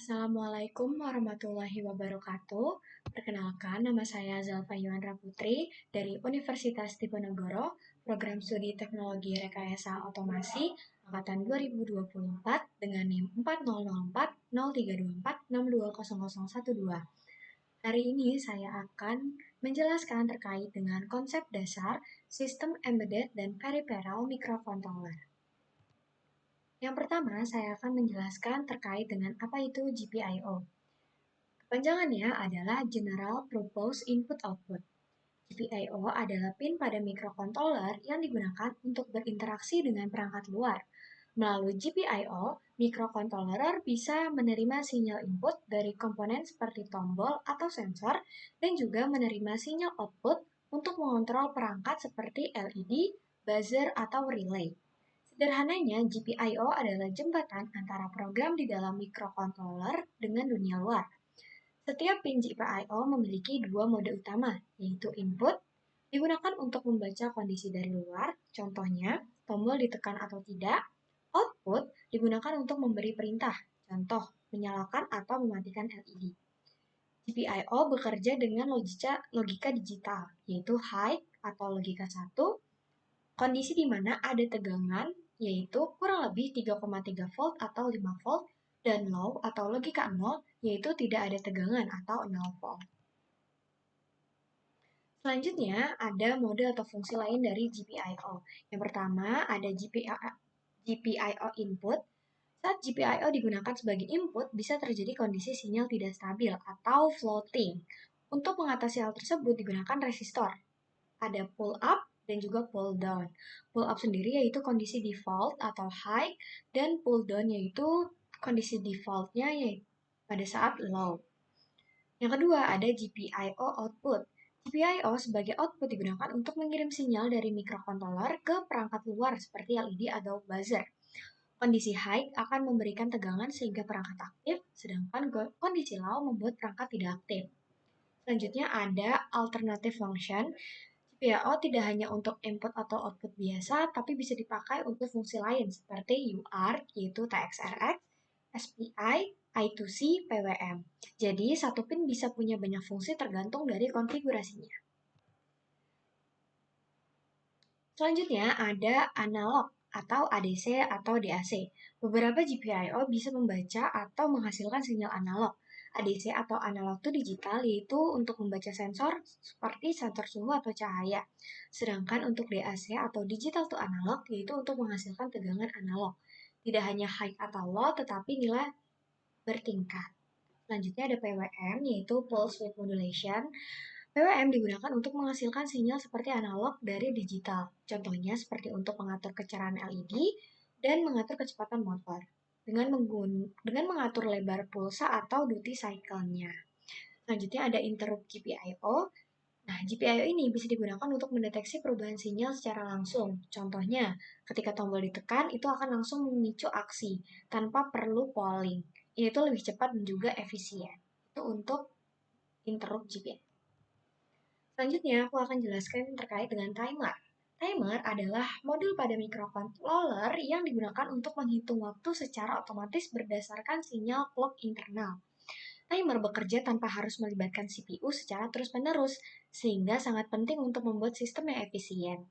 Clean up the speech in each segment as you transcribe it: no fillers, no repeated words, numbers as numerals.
Assalamualaikum warahmatullahi wabarakatuh. Perkenalkan, nama saya Zalfa Yuandra Putri dari Universitas Diponegoro, Program Studi Teknologi Rekayasa Otomasi, Angkatan 2024 dengan NIM 40403246200012. Hari ini saya akan menjelaskan terkait dengan konsep dasar sistem embedded dan peripheral microcontroller. Yang pertama, saya akan menjelaskan terkait dengan apa itu GPIO. Kepanjangannya adalah General Purpose Input Output. GPIO adalah pin pada microcontroller yang digunakan untuk berinteraksi dengan perangkat luar. Melalui GPIO, microcontroller bisa menerima sinyal input dari komponen seperti tombol atau sensor dan juga menerima sinyal output untuk mengontrol perangkat seperti LED, buzzer, atau relay. Sederhananya, GPIO adalah jembatan antara program di dalam microcontroller dengan dunia luar. Setiap pin GPIO memiliki dua mode utama, yaitu input, digunakan untuk membaca kondisi dari luar, contohnya tombol ditekan atau tidak. Output digunakan untuk memberi perintah, contoh menyalakan atau mematikan LED. GPIO bekerja dengan logika digital, yaitu high atau logika 1, kondisi di mana ada tegangan, yaitu kurang lebih 3,3 volt atau 5 volt, dan low atau logika 0, yaitu tidak ada tegangan atau 0 volt. Selanjutnya, ada mode atau fungsi lain dari GPIO. Yang pertama, ada GPIO input. Saat GPIO digunakan sebagai input, bisa terjadi kondisi sinyal tidak stabil atau floating. Untuk mengatasi hal tersebut digunakan resistor. Ada pull up dan juga pull down. Pull up sendiri yaitu kondisi default atau high, dan pull down yaitu kondisi defaultnya yaitu pada saat low. Yang kedua, ada GPIO output. GPIO sebagai output digunakan untuk mengirim sinyal dari microcontroller ke perangkat luar seperti LED atau buzzer. Kondisi high akan memberikan tegangan sehingga perangkat aktif, sedangkan kondisi low membuat perangkat tidak aktif. Selanjutnya ada alternative function. GPIO tidak hanya untuk input atau output biasa, tapi bisa dipakai untuk fungsi lain seperti UART, yaitu TXRX, SPI, I2C, PWM. Jadi, satu pin bisa punya banyak fungsi tergantung dari konfigurasinya. Selanjutnya ada analog atau ADC atau DAC. Beberapa GPIO bisa membaca atau menghasilkan sinyal analog. ADC atau analog to digital yaitu untuk membaca sensor seperti sensor suhu atau cahaya. Sedangkan untuk DAC atau digital to analog yaitu untuk menghasilkan tegangan analog. Tidak hanya high atau low tetapi nilai bertingkat. Selanjutnya ada PWM yaitu Pulse Width Modulation. PWM digunakan untuk menghasilkan sinyal seperti analog dari digital. Contohnya seperti untuk mengatur kecerahan LED dan mengatur kecepatan motor dengan mengatur lebar pulsa atau duty cycle-nya. Selanjutnya ada interrupt GPIO. Nah, GPIO ini bisa digunakan untuk mendeteksi perubahan sinyal secara langsung. Contohnya, ketika tombol ditekan, itu akan langsung memicu aksi tanpa perlu polling. Ini tuh lebih cepat dan juga efisien. Itu untuk interrupt GPIO. Selanjutnya, aku akan jelaskan terkait dengan timer. Timer adalah modul pada microcontroller yang digunakan untuk menghitung waktu secara otomatis berdasarkan sinyal clock internal. Timer bekerja tanpa harus melibatkan CPU secara terus-menerus, sehingga sangat penting untuk membuat sistem yang efisien.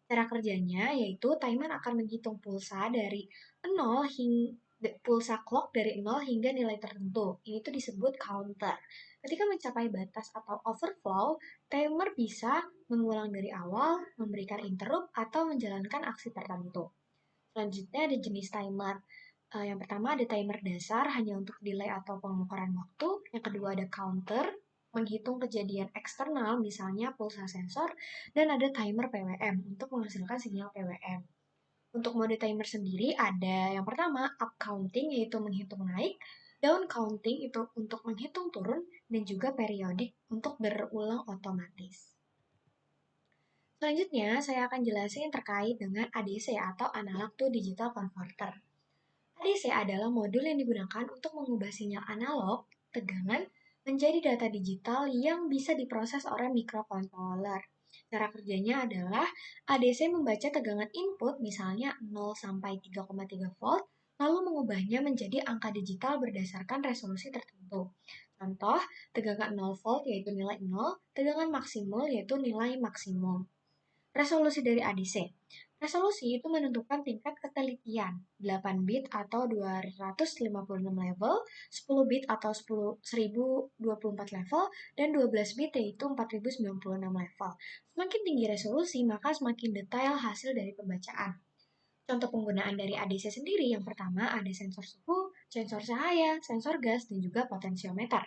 Cara kerjanya yaitu timer akan menghitung pulsa dari 0 hingga pulsa clock dari 0 hingga nilai tertentu. Ini tuh disebut counter. Ketika mencapai batas atau overflow, timer bisa mengulang dari awal, memberikan interrupt, atau menjalankan aksi tertentu. Selanjutnya ada jenis timer. Yang pertama ada timer dasar hanya untuk delay atau pengukuran waktu. Yang kedua ada counter, menghitung kejadian eksternal misalnya pulsa sensor. Dan ada timer PWM untuk menghasilkan sinyal PWM. Untuk mode timer sendiri ada yang pertama up counting yaitu menghitung naik, down counting itu untuk menghitung turun, dan juga periodik untuk berulang otomatis. Selanjutnya, saya akan jelasin terkait dengan ADC atau Analog to Digital Converter. ADC adalah modul yang digunakan untuk mengubah sinyal analog, tegangan, menjadi data digital yang bisa diproses oleh microcontroller. Cara kerjanya adalah ADC membaca tegangan input misalnya 0 sampai 3,3 volt, lalu mengubahnya menjadi angka digital berdasarkan resolusi tertentu. Contoh, tegangan 0 volt yaitu nilai 0, tegangan maksimal yaitu nilai maksimum. Resolusi dari ADC. Resolusi itu menentukan tingkat ketelitian, 8 bit atau 256 level, 10 bit atau 1024 level, dan 12 bit yaitu 4096 level. Semakin tinggi resolusi, maka semakin detail hasil dari pembacaan. Contoh penggunaan dari ADC sendiri, yang pertama ada sensor suhu, sensor cahaya, sensor gas, dan juga potensiometer.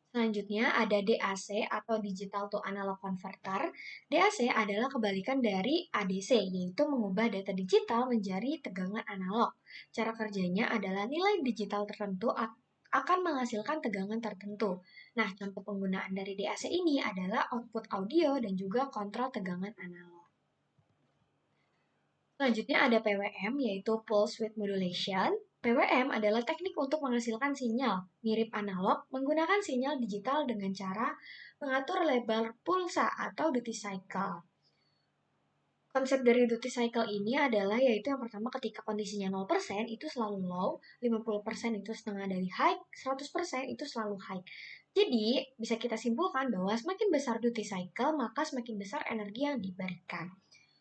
Selanjutnya ada DAC atau Digital to Analog Converter. DAC adalah kebalikan dari ADC, yaitu mengubah data digital menjadi tegangan analog. Cara kerjanya adalah nilai digital tertentu akan menghasilkan tegangan tertentu. Nah, contoh penggunaan dari DAC ini adalah output audio dan juga kontrol tegangan analog. Selanjutnya ada PWM, yaitu Pulse Width Modulation. PWM adalah teknik untuk menghasilkan sinyal mirip analog menggunakan sinyal digital dengan cara mengatur lebar pulsa atau duty cycle. Konsep dari duty cycle ini adalah yaitu yang pertama ketika kondisinya 0% itu selalu low, 50% itu setengah dari high, 100% itu selalu high. Jadi, bisa kita simpulkan bahwa semakin besar duty cycle, maka semakin besar energi yang diberikan.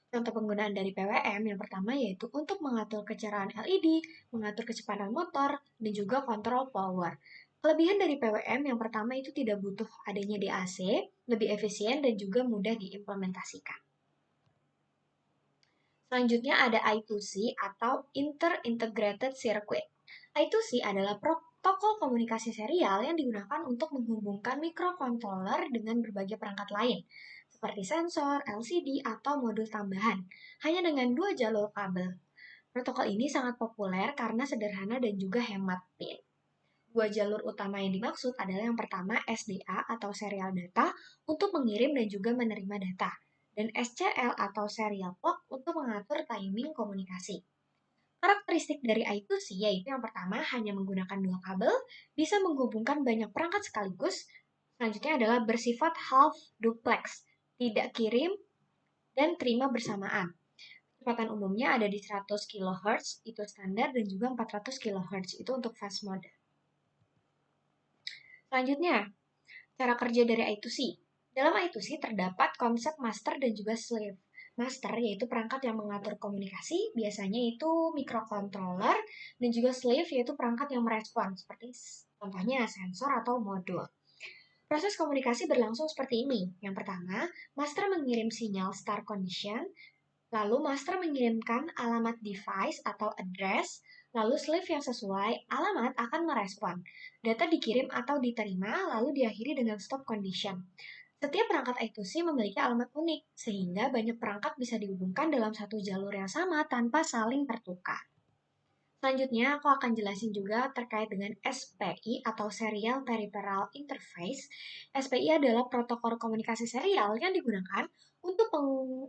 Contoh penggunaan dari PWM yang pertama yaitu untuk mengatur kecerahan LED, mengatur kecepatan motor, dan juga kontrol power. Kelebihan dari PWM yang pertama itu tidak butuh adanya DAC, lebih efisien dan juga mudah diimplementasikan. Selanjutnya ada I2C atau Inter-Integrated Circuit. I2C adalah protokol komunikasi serial yang digunakan untuk menghubungkan microcontroller dengan berbagai perangkat lain, seperti sensor, LCD, atau modul tambahan, hanya dengan 2 jalur kabel. Protokol ini sangat populer karena sederhana dan juga hemat pin. 2 jalur utama yang dimaksud adalah yang pertama SDA atau serial data untuk mengirim dan juga menerima data, dan SCL atau serial clock untuk mengatur timing komunikasi. Karakteristik dari I2C yaitu yang pertama hanya menggunakan 2 kabel, bisa menghubungkan banyak perangkat sekaligus. Selanjutnya adalah bersifat half duplex, tidak kirim dan terima bersamaan. Kecepatan umumnya ada di 100 kHz, itu standar, dan juga 400 kHz, itu untuk fast mode. Selanjutnya, cara kerja dari I2C. Dalam I2C terdapat konsep master dan juga slave. Master yaitu perangkat yang mengatur komunikasi, biasanya itu microcontroller, dan juga slave yaitu perangkat yang merespon, seperti contohnya sensor atau modul. Proses komunikasi berlangsung seperti ini. Yang pertama, master mengirim sinyal start condition, lalu master mengirimkan alamat device atau address, lalu slave yang sesuai alamat akan merespon. Data dikirim atau diterima, lalu diakhiri dengan stop condition. Setiap perangkat I2C memiliki alamat unik, sehingga banyak perangkat bisa dihubungkan dalam satu jalur yang sama tanpa saling tertukar. Selanjutnya, aku akan jelasin juga terkait dengan SPI atau Serial Peripheral Interface. SPI adalah protokol komunikasi serial yang digunakan untuk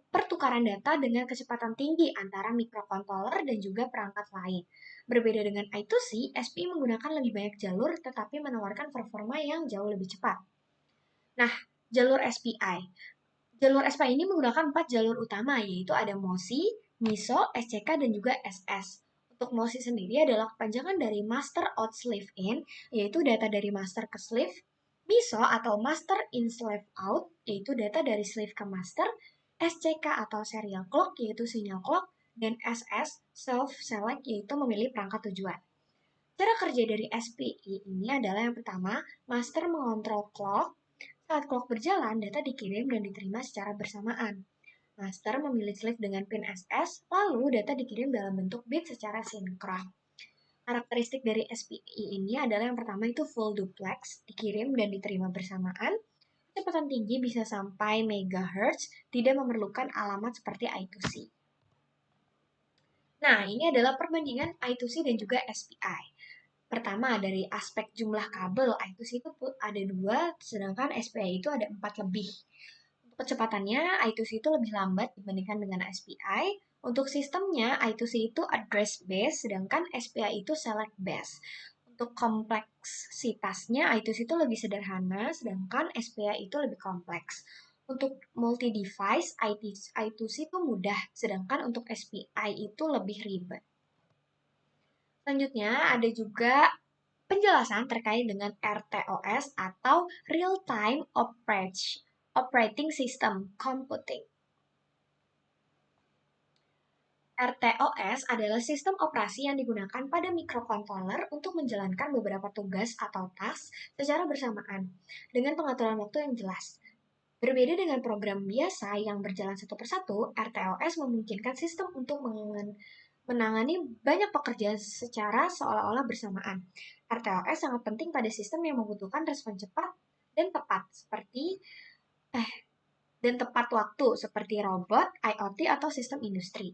pertukaran data dengan kecepatan tinggi antara microcontroller dan juga perangkat lain. Berbeda dengan I2C, SPI menggunakan lebih banyak jalur tetapi menawarkan performa yang jauh lebih cepat. Nah, jalur SPI. Jalur SPI ini menggunakan 4 jalur utama, yaitu ada MOSI, MISO, SCK, dan juga SS. Untuk MOSI sendiri adalah kepanjangan dari Master Out Slave In, yaitu data dari master ke slave. MISO atau Master In Slave Out, yaitu data dari slave ke master. SCK atau Serial Clock, yaitu sinyal clock. Dan SS, Self Select, yaitu memilih perangkat tujuan. Cara kerja dari SPI ini adalah yang pertama, master mengontrol clock. Saat clock berjalan, data dikirim dan diterima secara bersamaan. Master memilih slave dengan pin SS, lalu data dikirim dalam bentuk bit secara sinkron. Karakteristik dari SPI ini adalah yang pertama itu full duplex, dikirim dan diterima bersamaan. Kecepatan tinggi bisa sampai megahertz, tidak memerlukan alamat seperti I2C. Nah, ini adalah perbandingan I2C dan juga SPI. Pertama, dari aspek jumlah kabel, I2C itu ada 2, sedangkan SPI itu ada 4 lebih. Untuk kecepatannya, I2C itu lebih lambat dibandingkan dengan SPI. Untuk sistemnya, I2C itu address based, sedangkan SPI itu select based. Untuk kompleksitasnya, I2C itu lebih sederhana, sedangkan SPI itu lebih kompleks. Untuk multi-device, I2C itu mudah, sedangkan untuk SPI itu lebih ribet. Selanjutnya ada juga penjelasan terkait dengan RTOS atau Real Time Operating System Computing. RTOS adalah sistem operasi yang digunakan pada microcontroller untuk menjalankan beberapa tugas atau task secara bersamaan dengan pengaturan waktu yang jelas. Berbeda dengan program biasa yang berjalan satu persatu, RTOS memungkinkan sistem untuk menangani banyak pekerjaan secara seolah-olah bersamaan. RTOS sangat penting pada sistem yang membutuhkan respon cepat dan tepat tepat waktu seperti robot, IoT atau sistem industri.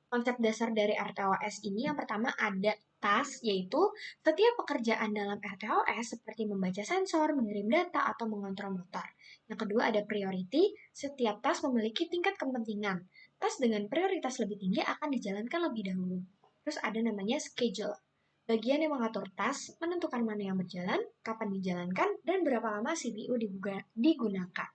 Konsep dasar dari RTOS ini yang pertama ada task, yaitu setiap pekerjaan dalam RTOS seperti membaca sensor, mengirim data, atau mengontrol motor. Yang kedua ada priority, setiap task memiliki tingkat kepentingan. Task dengan prioritas lebih tinggi akan dijalankan lebih dahulu. Terus ada namanya schedule, bagian yang mengatur task, menentukan mana yang berjalan, kapan dijalankan, dan berapa lama CPU digunakan.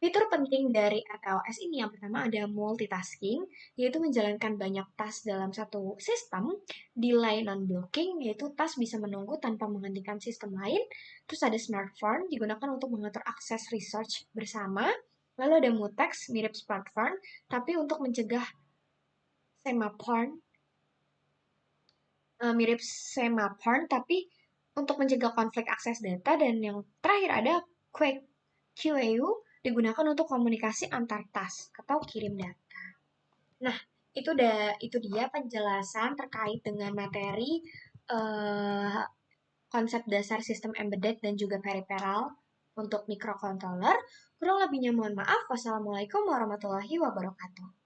Fitur penting dari RTOS ini yang pertama ada multitasking, yaitu menjalankan banyak task dalam satu sistem. Delay non-blocking, yaitu task bisa menunggu tanpa menghentikan sistem lain. Terus ada smartphone, digunakan untuk mengatur akses research bersama. Lalu ada mutex, mirip smartphone, tapi untuk mencegah semaphore, tapi untuk mencegah konflik akses data. Dan yang terakhir ada QAU, digunakan untuk komunikasi antar task atau kirim data. Nah, itu dia penjelasan terkait dengan materi konsep dasar sistem embedded dan juga peripheral untuk microcontroller. Kurang lebihnya mohon maaf. Wassalamualaikum warahmatullahi wabarakatuh.